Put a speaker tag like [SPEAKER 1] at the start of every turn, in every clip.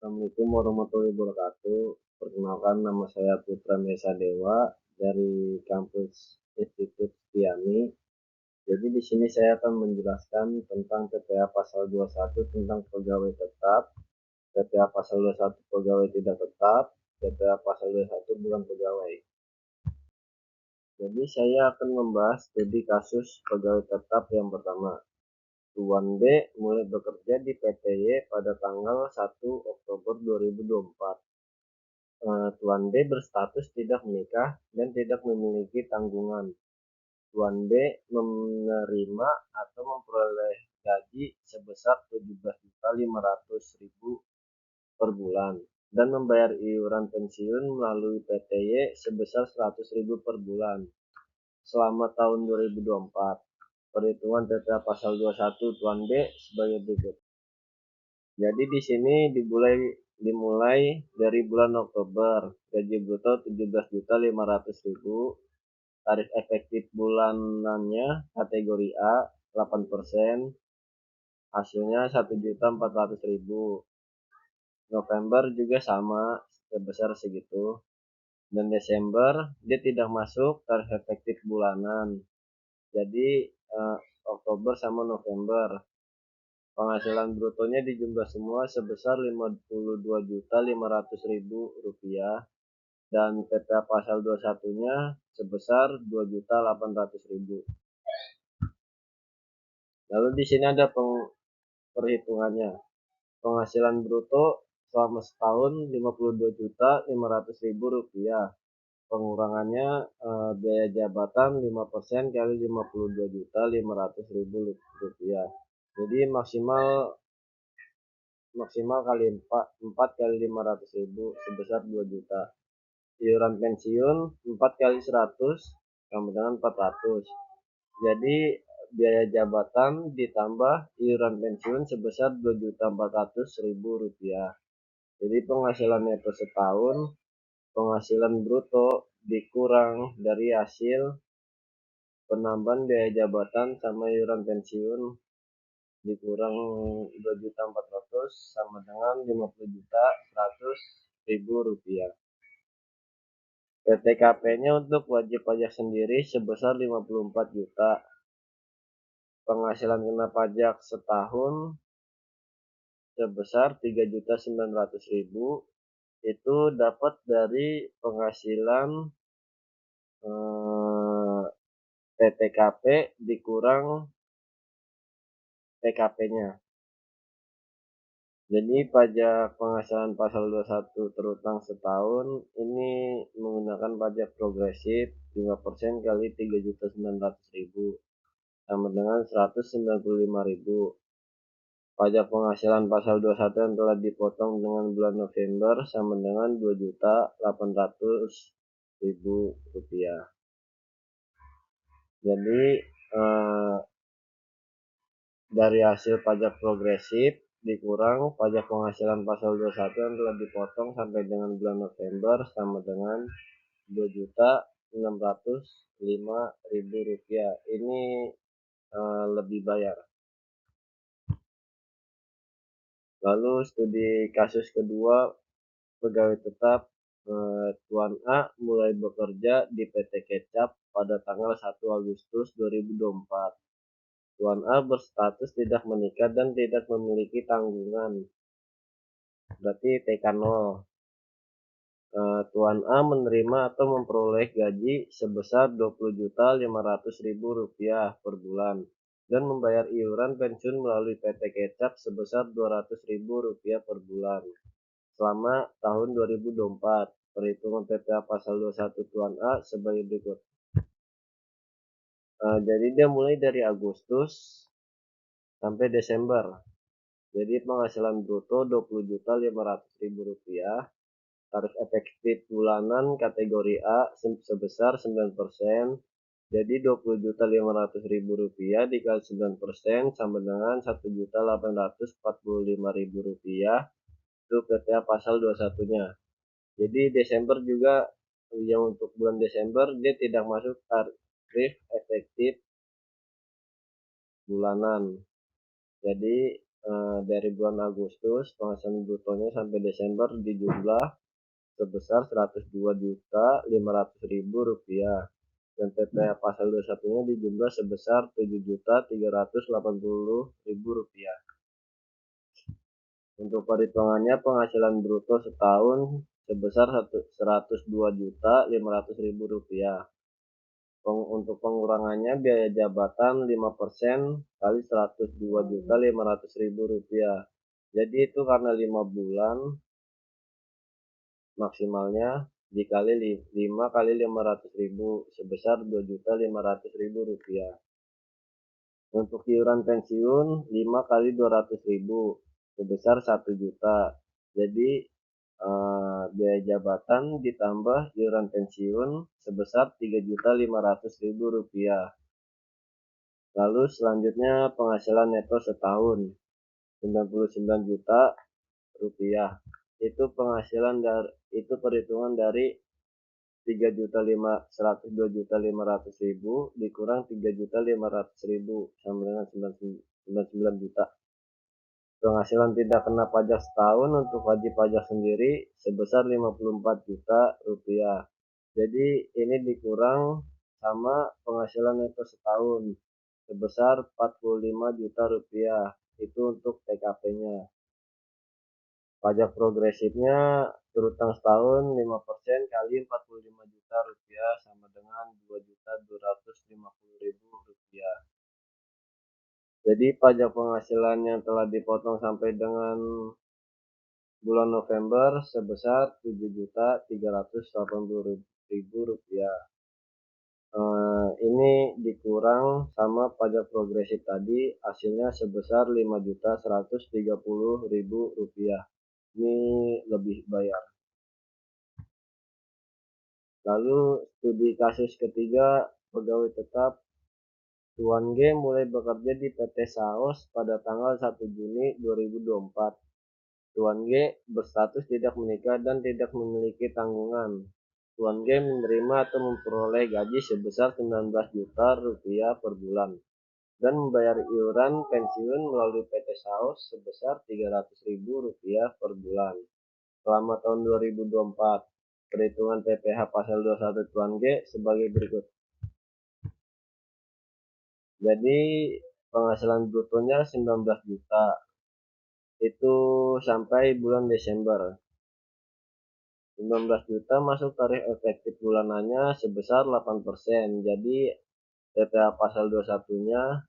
[SPEAKER 1] Assalamualaikum warahmatullahi wabarakatuh. Perkenalkan, nama saya Putra Mesa Dewa dari kampus Institut Sepiani. Jadi di sini saya akan menjelaskan tentang PPA pasal 21 tentang pegawai tetap, PPA pasal 21 pegawai tidak tetap, PPA pasal 21 bukan pegawai. Jadi saya akan membahas studi kasus pegawai tetap yang pertama. Tuan B mulai bekerja di PTY pada tanggal 1 Oktober 2024. Tuan B berstatus tidak menikah dan tidak memiliki tanggungan. Tuan B menerima atau memperoleh gaji sebesar 17.500.000 per bulan dan membayar iuran pensiun melalui PTY sebesar 100.000 per bulan selama tahun 2024. Perhitungan PPA pasal 21 Tuan B sebagai berikut. Jadi di sini dimulai dari bulan Oktober, gaji bruto 17.500.000, tarif efektif bulanannya kategori A 8%, hasilnya 1.400.000. November juga sama sebesar segitu, dan Desember dia tidak masuk tarif efektif bulanan. Jadi Oktober sama November penghasilan brutonya dijumlah semua sebesar Rp52.500.000 dan PPA pasal 21-nya sebesar Rp2.800.000. Lalu di sini ada perhitungannya. Penghasilan bruto selama setahun Rp52.500.000. Pengurangannya biaya jabatan 5% kali Rp52.500.000. Jadi maksimal kali 4 kali 500.000 sebesar 2 juta. Iuran pensiun 4 kali 100 sama dengan 400. Jadi biaya jabatan ditambah iuran pensiun sebesar Rp2.400.000. Jadi penghasilannya per setahun, penghasilan bruto dikurang dari hasil penambahan biaya jabatan sama iuran pensiun dikurang 2.400 sama dengan Rp50.100.000. PTKP-nya untuk wajib pajak sendiri sebesar 54 juta. Penghasilan kena pajak setahun sebesar 3.900.000 itu dapat dari penghasilan PTKP dikurang PKP-nya. Jadi pajak penghasilan pasal 21 terutang setahun ini menggunakan pajak progresif 5% kali 3.900.000 sama dengan 195.000. Pajak penghasilan pasal 21 yang telah dipotong dengan bulan November sama dengan Rp2.800.000. Jadi dari hasil pajak progresif dikurang pajak penghasilan pasal 21 yang telah dipotong sampai dengan bulan November sama dengan Rp2.605.000. Ini lebih bayar. Lalu studi kasus kedua pegawai tetap. Tuan A mulai bekerja di PT Kecap pada tanggal 1 Agustus 2024. Tuan A berstatus tidak menikah dan tidak memiliki tanggungan. Berarti TK0. Tuan A menerima atau memperoleh gaji sebesar Rp20.500.000 per bulan dan membayar iuran pensiun melalui PT Kecap sebesar Rp200.000 per bulan selama tahun 2024. Perhitungan PPA pasal 21 Tuan A sebagai berikut. Jadi dia mulai dari Agustus sampai Desember. Jadi penghasilan bruto Rp20.500.000. Tarif efektif bulanan kategori A sebesar 9%. Jadi Rp20.500.000 dikali 9% sama dengan Rp1.845.000. Itu PPA pasal 21-nya. Jadi Desember juga yang untuk bulan Desember dia tidak masuk tarif efektif bulanan. Jadi dari bulan Agustus penghasilan brutonya sampai Desember dijumlah sebesar Rp102.500.000 dan PPh pasal 21-nya dijumlah sebesar Rp7.380.000. Untuk perhitungannya penghasilan bruto setahun sebesar Rp102.500.000. Untuk pengurangannya biaya jabatan 5% kali Rp102.500.000. Jadi itu karena 5 bulan maksimalnya dikali 5 kali 500.000 sebesar Rp2.500.000. Untuk iuran pensiun 5 kali 200.000 sebesar 1 juta. Jadi biaya jabatan ditambah iuran pensiun sebesar Rp3.500.000. Lalu selanjutnya penghasilan neto setahun 99 juta rupiah. Itu penghasilan itu perhitungan dari 102.500.000 dikurang 3.500.000 sama dengan 99 juta. Penghasilan tidak kena pajak setahun untuk wajib pajak sendiri sebesar 54 juta rupiah. Jadi ini dikurang sama penghasilan neto setahun sebesar 45 juta rupiah. Itu untuk TKP-nya. Pajak progresifnya berutang setahun 5% kali 45 juta rupiah sama dengan 2.250.000 rupiah. Jadi pajak penghasilan yang telah dipotong sampai dengan bulan November sebesar Rp7.380.000. Ini dikurang sama pajak progresif tadi, hasilnya sebesar Rp5.130.000. Ini lebih bayar. Lalu studi kasus ketiga, pegawai tetap Tuan G mulai bekerja di PT Saos pada tanggal 1 Juni 2024. Tuan G berstatus tidak menikah dan tidak memiliki tanggungan. Tuan G menerima atau memperoleh gaji sebesar 19 juta rupiah per bulan dan membayar iuran pensiun melalui PT Saos sebesar 300.000 rupiah per bulan selama tahun 2024. Perhitungan PPh pasal 21 Tuan G sebagai berikut. Jadi penghasilan brutonya 19 juta. Itu sampai bulan Desember. 19 juta masuk tarif efektif bulanannya sebesar 8%. Jadi PPh pasal 21-nya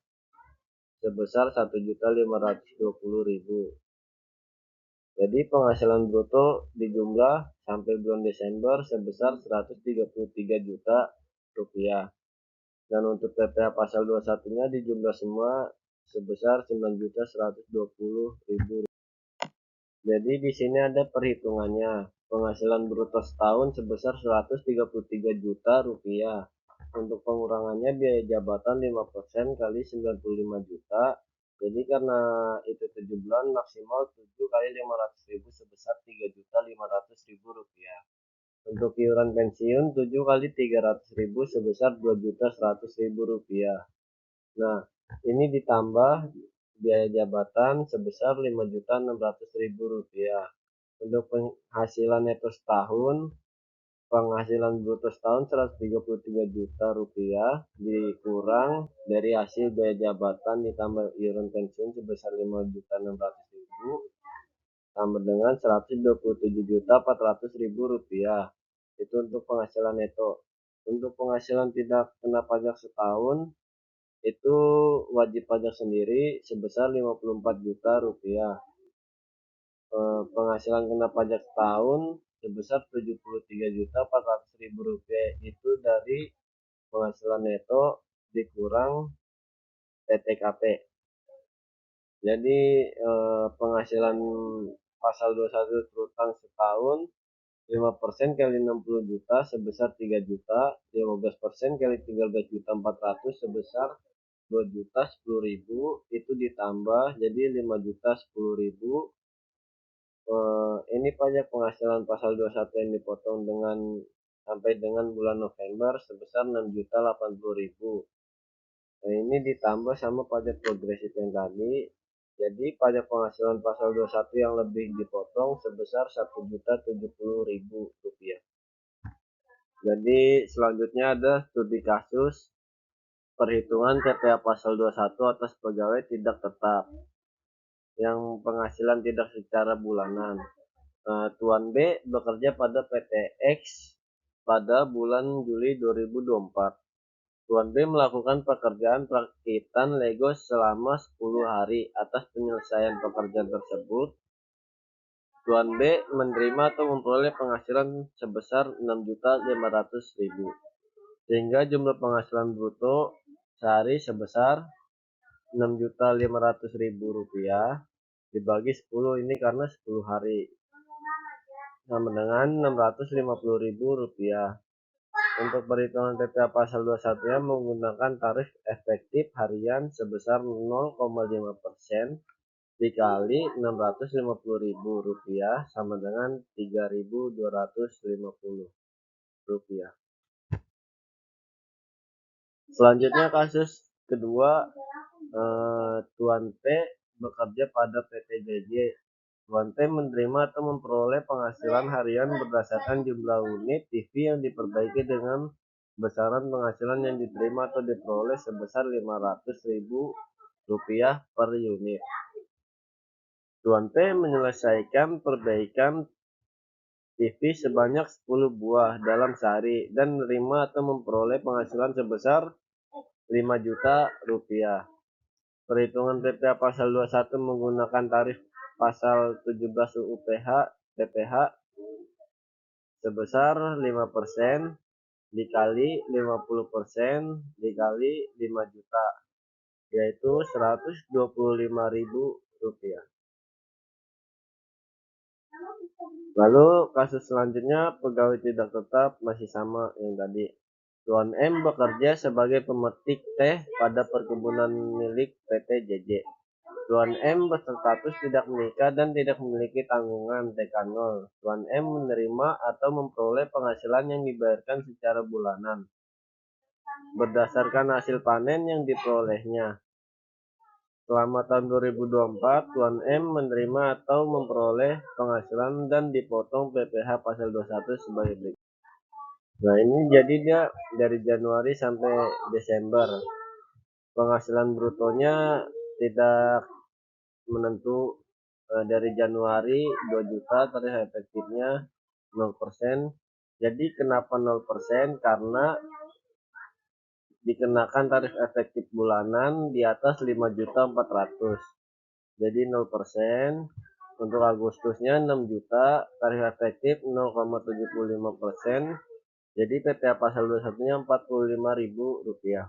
[SPEAKER 1] sebesar 1.520.000. Jadi penghasilan bruto dijumlah sampai bulan Desember sebesar 133 juta rupiah. Dan untuk PPh pasal 21-nya dijumlah semua sebesar 9.120.000. Jadi di sini ada perhitungannya. Penghasilan bruto setahun sebesar 133 juta rupiah. Untuk pengurangannya biaya jabatan 5% kali 95 juta. Jadi karena itu 7 bulan maksimal 7 kali 500.000 sebesar 3.500.000 rupiah. Untuk iuran pensiun 7 kali 300.000 sebesar 2.100.000 rupiah. Nah, ini ditambah biaya jabatan sebesar 5.600.000 rupiah. Untuk penghasilan neto setahun, penghasilan bruto setahun 133 juta rupiah dikurang dari hasil biaya jabatan ditambah iuran pensiun sebesar 5.600.000 sama dengan 127.400.000 rupiah. Itu untuk penghasilan neto. Untuk penghasilan tidak kena pajak setahun itu wajib pajak sendiri sebesar 54 juta rupiah. Penghasilan kena pajak setahun sebesar 73.400.000 rupiah itu dari penghasilan neto dikurang TTKP. Jadi penghasilan pasal 21 terutang setahun 5% kali 60 juta sebesar 3 juta, 15% kali 13.400.000 sebesar 2.010.000 itu ditambah jadi 5.010.000. Ini pajak penghasilan pasal 21 yang dipotong dengan sampai dengan bulan November sebesar 6.080.000. Nah, ini ditambah sama pajak progresif yang tadi Jadi pajak penghasilan pasal 21 yang lebih dipotong sebesar Rp1.070.000. Jadi selanjutnya ada studi kasus perhitungan TPA pasal 21 atas pegawai tidak tetap yang penghasilan tidak secara bulanan. Tuan B bekerja pada PT X pada bulan Juli 2024. Tuan B melakukan pekerjaan perakitan Lego selama 10 hari. Atas penyelesaian pekerjaan tersebut, Tuan B menerima atau memperoleh penghasilan sebesar Rp6.500.000, sehingga jumlah penghasilan bruto sehari sebesar Rp6.500.000 dibagi 10, ini karena 10 hari, sama dengan Rp650.000. Untuk perhitungan TPA pasal 21-nya menggunakan tarif efektif harian sebesar 0,5% dikali Rp650.000 sama dengan Rp3.250. Selanjutnya kasus kedua, Tuan P bekerja pada PT JJ. Tuan P menerima atau memperoleh penghasilan harian berdasarkan jumlah unit TV yang diperbaiki dengan besaran penghasilan yang diterima atau diperoleh sebesar Rp500.000 per unit. Tuan P menyelesaikan perbaikan TV sebanyak 10 buah dalam sehari dan menerima atau memperoleh penghasilan sebesar Rp5 juta. Perhitungan TPA pasal 21 menggunakan tarif pasal 17 UU PPh sebesar 5% dikali 50% dikali 5 juta, yaitu Rp125.000. Lalu kasus selanjutnya pegawai tidak tetap, masih sama yang tadi. Tuan M bekerja sebagai pemetik teh pada perkebunan milik PT JJ. Tuan M berstatus tidak menikah dan tidak memiliki tanggungan TK0. Tuan M menerima atau memperoleh penghasilan yang dibayarkan secara bulanan berdasarkan hasil panen yang diperolehnya. Selama tahun 2024, Tuan M menerima atau memperoleh penghasilan dan dipotong PPh pasal 21 sebagai berikut. Nah, ini jadi dia dari Januari sampai Desember. Penghasilan brutonya tidak menentu. Dari Januari 2 juta, tarif efektifnya 0%. Jadi kenapa 0%? Karena dikenakan tarif efektif bulanan di atas 5.400.000. Jadi 0%. Untuk Agustusnya 6 juta, tarif efektif 0,75%. Jadi PPh pasal 21-nya Rp45.000.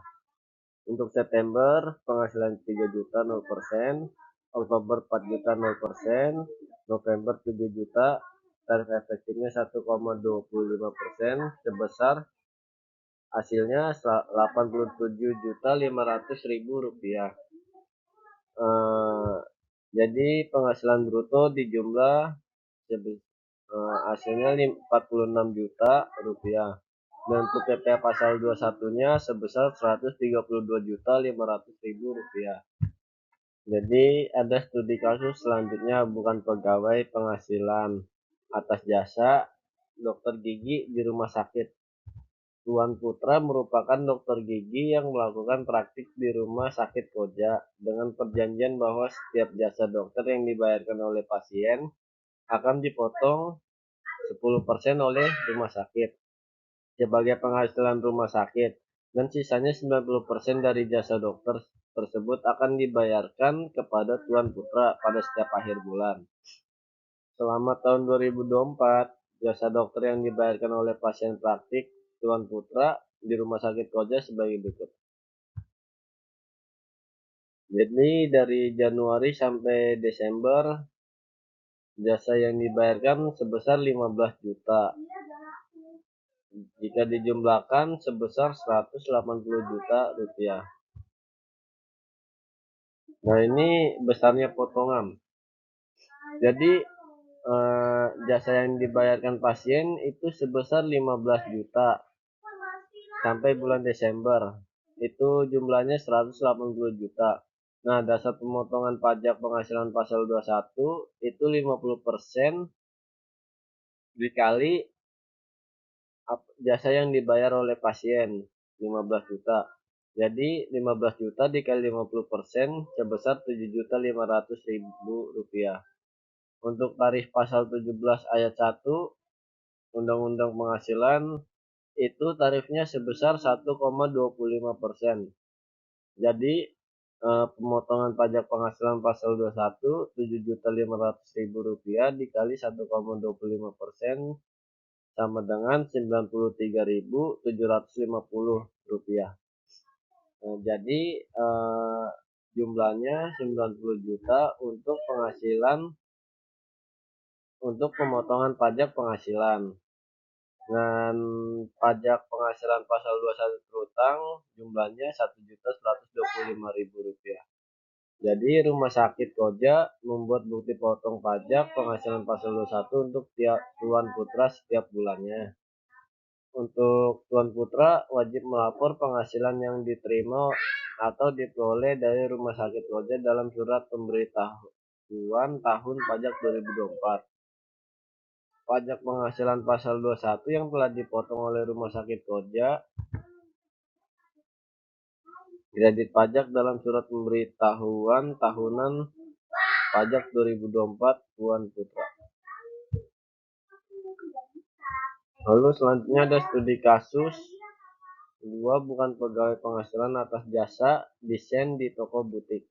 [SPEAKER 1] Untuk September penghasilan 3 juta 0%, Oktober 4 juta 0%, November 7 juta, tarif efektifnya 1,25%, sebesar hasilnya Rp87.500.000. Jadi penghasilan bruto dijumlah hasilnya Rp46 juta. Dan untuk PPh pasal 21-nya sebesar Rp132.500.000. Jadi ada studi kasus selanjutnya, bukan pegawai penghasilan atas jasa dokter gigi di rumah sakit. Tuan Putra merupakan dokter gigi yang melakukan praktik di rumah sakit Koja dengan perjanjian bahwa setiap jasa dokter yang dibayarkan oleh pasien akan dipotong 10% oleh rumah sakit sebagai penghasilan rumah sakit, dan sisanya 90% dari jasa dokter tersebut akan dibayarkan kepada Tuan Putra pada setiap akhir bulan. Selama tahun 2024, jasa dokter yang dibayarkan oleh pasien praktik Tuan Putra di Rumah Sakit Koja sebagai berikut. Jadi dari Januari sampai Desember, jasa yang dibayarkan sebesar 15 juta. Jika dijumlahkan sebesar Rp180 juta. Nah, ini besarnya potongan. Jadi jasa yang dibayarkan pasien itu sebesar 15 juta sampai bulan Desember. Itu jumlahnya 180 juta. Nah, dasar pemotongan pajak penghasilan pasal 21 itu 50% dikali jasa yang dibayar oleh pasien 15 juta. Jadi 15 juta dikali 50% sebesar 7.500.000 rupiah. Untuk tarif pasal 17 ayat 1 Undang-Undang Penghasilan itu tarifnya sebesar 1,25%. Jadi pemotongan pajak penghasilan pasal 21 Rp7.500.000 dikali 1,25% sama dengan Rp93.750. Nah, jadi jumlahnya 90 juta untuk penghasilan untuk pemotongan pajak penghasilan. Dan pajak penghasilan pasal 21 terutang jumlahnya Rp1.125.000. Jadi rumah sakit Koja membuat bukti potong pajak penghasilan pasal 21 untuk tiap Tuan Putra setiap bulannya. Untuk Tuan Putra wajib melapor penghasilan yang diterima atau diperoleh dari rumah sakit Koja dalam surat pemberitahuan tahun pajak 2024. Pajak penghasilan pasal 21 yang telah dipotong oleh rumah sakit Koja kredit pajak dalam surat pemberitahuan tahunan pajak 2024 Tuan Putra. Lalu selanjutnya ada studi kasus. Kedua, bukan pegawai penghasilan atas jasa desain di toko butik.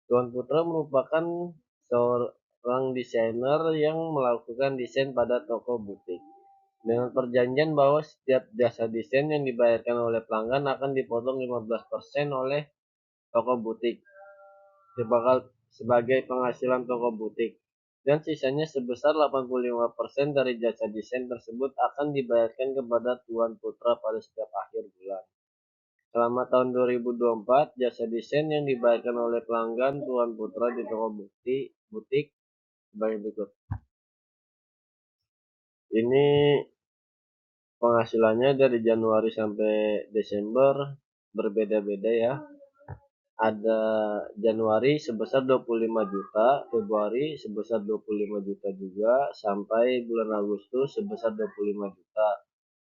[SPEAKER 1] Tuan Putra merupakan seorang desainer yang melakukan desain pada toko butik. Dengan perjanjian bahwa setiap jasa desain yang dibayarkan oleh pelanggan akan dipotong 15% oleh toko butik sebagai penghasilan toko butik. Dan sisanya sebesar 85% dari jasa desain tersebut akan dibayarkan kepada Tuan Putra pada setiap akhir bulan. Selama tahun 2024, jasa desain yang dibayarkan oleh pelanggan Tuan Putra di toko butik sebagai berikut. Ini penghasilannya dari Januari sampai Desember berbeda-beda ya. Ada Januari sebesar 25 juta, Februari sebesar 25 juta juga, sampai bulan Agustus sebesar 25 juta.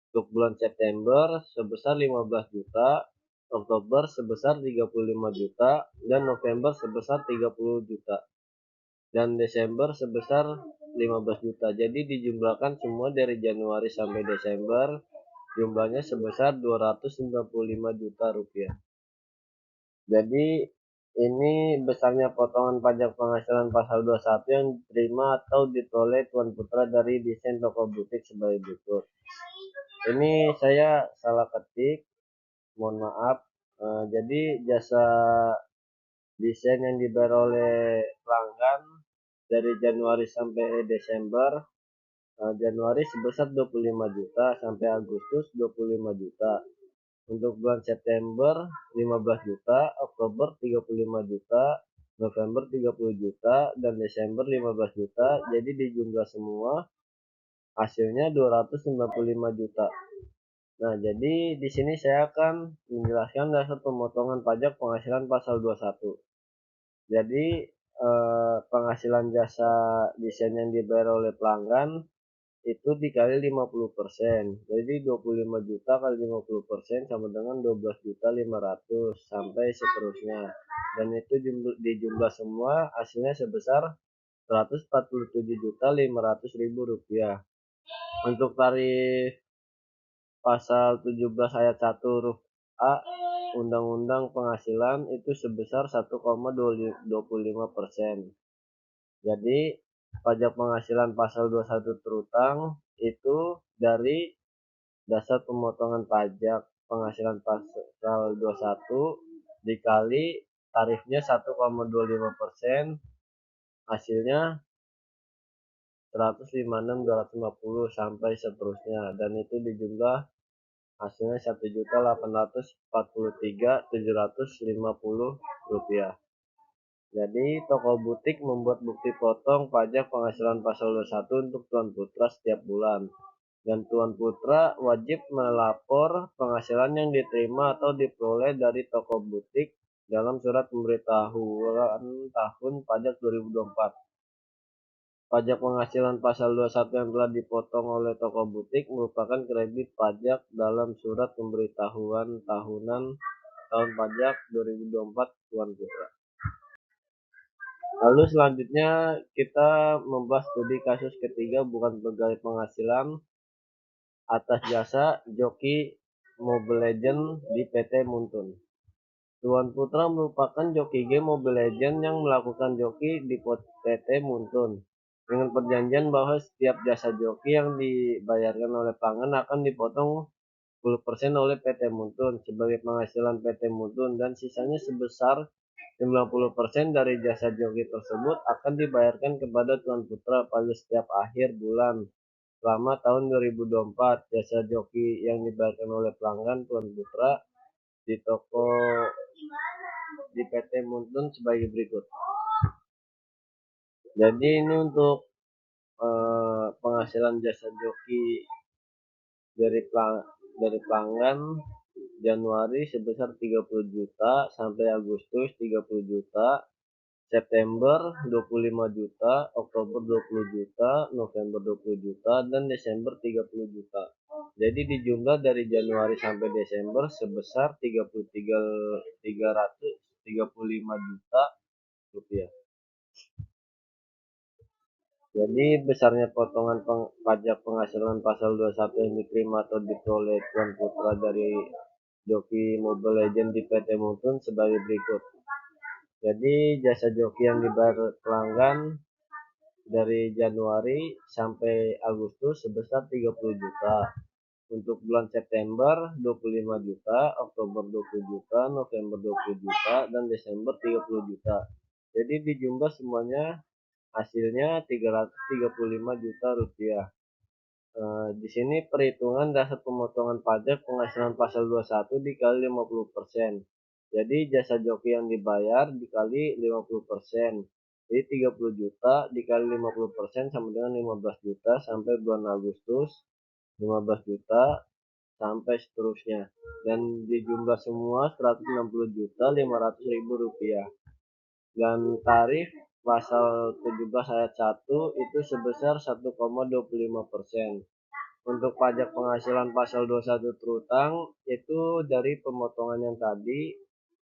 [SPEAKER 1] Untuk bulan September sebesar 15 juta, Oktober sebesar 35 juta, dan November sebesar 30 juta. Dan Desember sebesar 15 juta. Jadi dijumlahkan semua dari Januari sampai Desember, jumlahnya sebesar 295 juta rupiah. Jadi ini besarnya potongan pajak penghasilan pasal 21 yang diterima atau ditolak Tuan Putra dari desain toko butik sebagai berikut. Ini saya salah ketik, mohon maaf. Jadi jasa desain yang dibayar oleh pelanggan dari Januari sampai Desember. Januari sebesar 25 juta sampai Agustus 25 juta. Untuk bulan September 15 juta, Oktober 35 juta, November 30 juta, dan Desember 15 juta. Jadi dijumlah semua hasilnya 295 juta. Nah, jadi di sini saya akan menjelaskan dasar pemotongan pajak penghasilan pasal 21. Jadi penghasilan jasa desain yang dibayar oleh pelanggan itu dikali 50%. Jadi 25 juta kali 50% sama dengan 12.500.000 sampai seterusnya. Dan itu dijumlah semua hasilnya sebesar Rp147.500.000. Untuk tarif pasal 17 ayat 1 huruf A Undang-Undang Penghasilan itu sebesar 1,25%. Jadi pajak penghasilan pasal 21 terutang itu dari dasar pemotongan pajak penghasilan pasal 21 dikali tarifnya 1,25%, hasilnya 156.250 sampai seterusnya, dan itu dijumlah hasilnya Rp1.843.750. Jadi toko butik membuat bukti potong pajak penghasilan pasal 21 untuk Tuan Putra setiap bulan. Dan Tuan Putra wajib melapor penghasilan yang diterima atau diperoleh dari toko butik dalam surat pemberitahuan tahun pajak 2024. Pajak penghasilan pasal 21 yang telah dipotong oleh toko butik merupakan kredit pajak dalam surat pemberitahuan tahunan tahun pajak 2024 Tuan Putra. Lalu selanjutnya kita membahas studi kasus ketiga bukan pegawai penghasilan atas jasa joki Mobile Legends di PT Muntun. Tuan Putra merupakan joki game Mobile Legends yang melakukan joki di PT Muntun dengan perjanjian bahwa setiap jasa joki yang dibayarkan oleh pelanggan akan dipotong 10% oleh PT Muntun sebagai penghasilan PT Muntun dan sisanya sebesar 90% dari jasa joki tersebut akan dibayarkan kepada Tuan Putra pada setiap akhir bulan selama tahun 2024. Jasa joki yang dibayarkan oleh pelanggan Tuan Putra di toko di PT Muntun sebagai berikut. Jadi ini untuk penghasilan jasa joki dari pelanggan Januari sebesar 30 juta sampai Agustus 30 juta, September 25 juta, Oktober 20 juta, November 20 juta, dan Desember 30 juta. Jadi dijumlah dari Januari sampai Desember sebesar 335 juta rupiah. Jadi besarnya potongan pajak penghasilan pasal 21 yang diterima atau diperoleh Tuan Putra dari joki Mobile Legends di PT Muntun sebagai berikut. Jadi jasa joki yang dibayar pelanggan dari Januari sampai Agustus sebesar 30 juta. Untuk bulan September 25 juta, Oktober 20 juta, November 20 juta, dan Desember 30 juta. Jadi dijumlah semuanya hasilnya 335 juta rupiah. Di sini perhitungan dasar pemotongan pajak penghasilan pasal 21 dikali 50%. Jadi jasa joki yang dibayar dikali 50%. Jadi 30 juta dikali 50% sama dengan 15 juta sampai bulan Agustus, 15 juta sampai seterusnya. Dan dijumlah semua 160 juta 500 ribu rupiah. Dan tarif pasal 17 ayat 1 itu sebesar 1,25%. Untuk pajak penghasilan pasal 21 terutang itu dari pemotongan yang tadi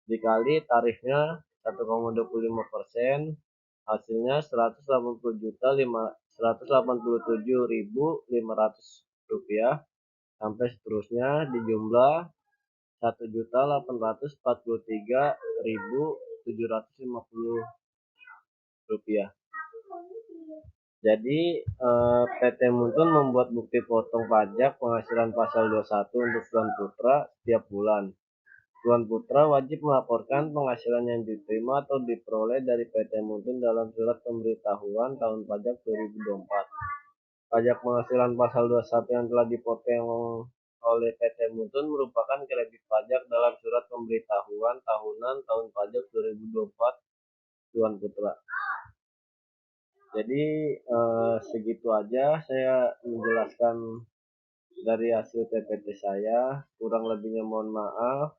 [SPEAKER 1] dikali tarifnya 1,25%, hasilnya 187.500 rupiah sampai seterusnya dijumlah 1.843.750 rupiah. Jadi PT Muntun membuat bukti potong pajak penghasilan pasal 21 untuk Tuan Putra setiap bulan. Tuan Putra wajib melaporkan penghasilan yang diterima atau diperoleh dari PT Muntun dalam surat pemberitahuan tahun pajak 2024. Pajak penghasilan pasal 21 yang telah dipotong oleh PT Muntun merupakan kredit pajak dalam surat pemberitahuan tahunan tahun pajak 2024 Tuan Putra. Jadi segitu aja saya menjelaskan dari hasil PPT saya, kurang lebihnya mohon maaf.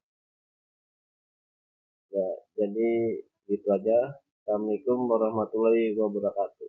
[SPEAKER 1] Ya, jadi gitu aja. Assalamualaikum warahmatullahi wabarakatuh.